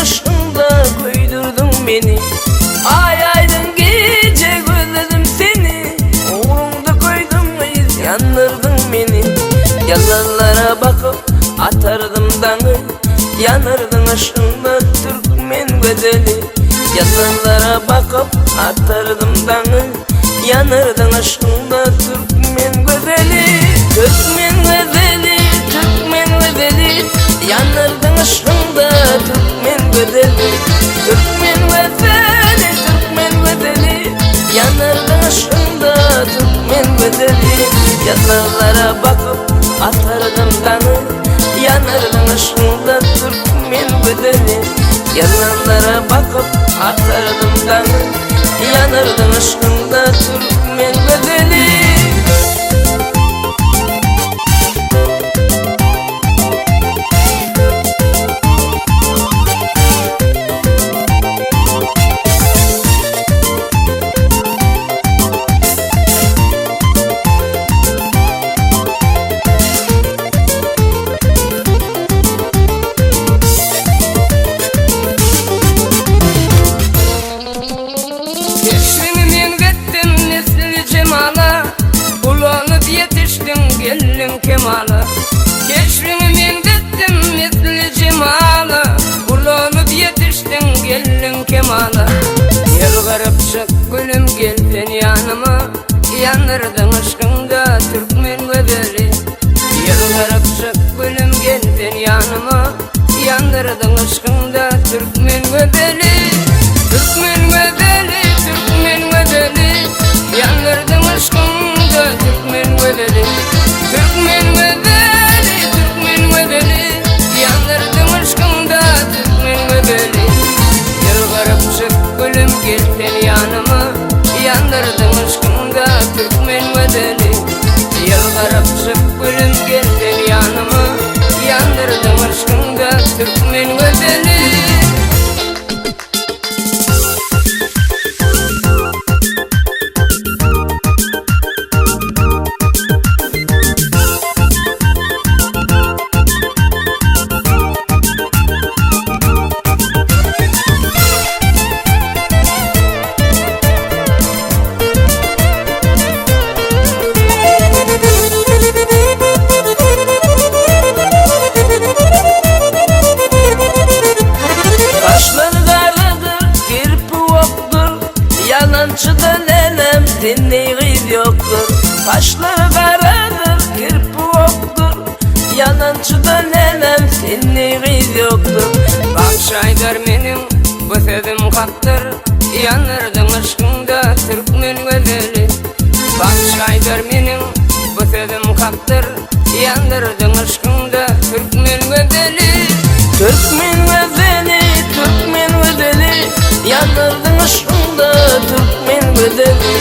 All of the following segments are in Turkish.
aşkında koydurdun beni. Ay aydın gece gözledim seni. Uğrunda koydum iz yandırdın beni. Yalanlara bakıp atardım danı, yanırdın aşkında Türkmen gozeli. Yalanlara bakıp atardım danı, yanırdın aşkında Türkmen gozeli. Türkmen gozeli, Türkmen gozeli, yanırdın aşkında Türkmen gozeli. Türkmen gozeli, Türkmen gozeli, yanırdın aşkında Türkmen gozeli. Yalanlara bakıp atardım danı, yanırdın aşkında Türkmen gozeli. Yalanlara bakıp atardım danı, yanırdın aşkında Türkmen gozeli. Gelin kemalı, keşfini mendettim misli cemalı. Kullanıp yetiştin gelin kemalı. Yer garip çık gülüm geldin yanıma, yanırdın aşkında Türkmen gozeli. Yer garip çık gülüm geldin yanıma, yanırdın aşkında Türkmen gozeli. Türkmen gozeli, Türkmen gozeli, yanırdın aşkında Türkmen gozeli. Türkmen gozeli, Türkmen gozeli, yanırdın aşkında Türkmen gozeli. Yıl garip çık gülüm geldin yanıma, yanırdın aşkında Türkmen gozeli. Yıl garip çık gülüm geldin yanıma, yanırdın aşkında Türkmen gozeli. Yalancıda nenem dinleyiz yoktur. Kaşları karadır, kirpi oktur. Yalancıda nenem dinleyiz yoktur. Bak şaydar benim bu sözüm kattır, yanırdın aşkında Türkmen gozeli. Bak şaydar benim bu sözüm kattır, yanırdın aşkında Türkmen gozeli. Türkmen gozeli, Türkmen gozeli, yanırdın aşkında Türkmen gozeli.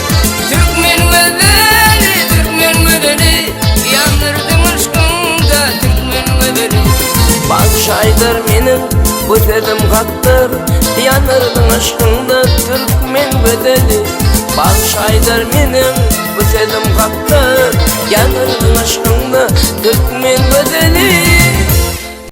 Türkmen gozeli, Türkmen gozeli, yanırdın aşkında Türkmen gozeli. Bak şaydar benim bu sözüm kattır, yanırdın aşkında Türkmen gozeli. Bak şaydar benim bu sözüm kattır, yanırdın aşkında Türkmen gozeli.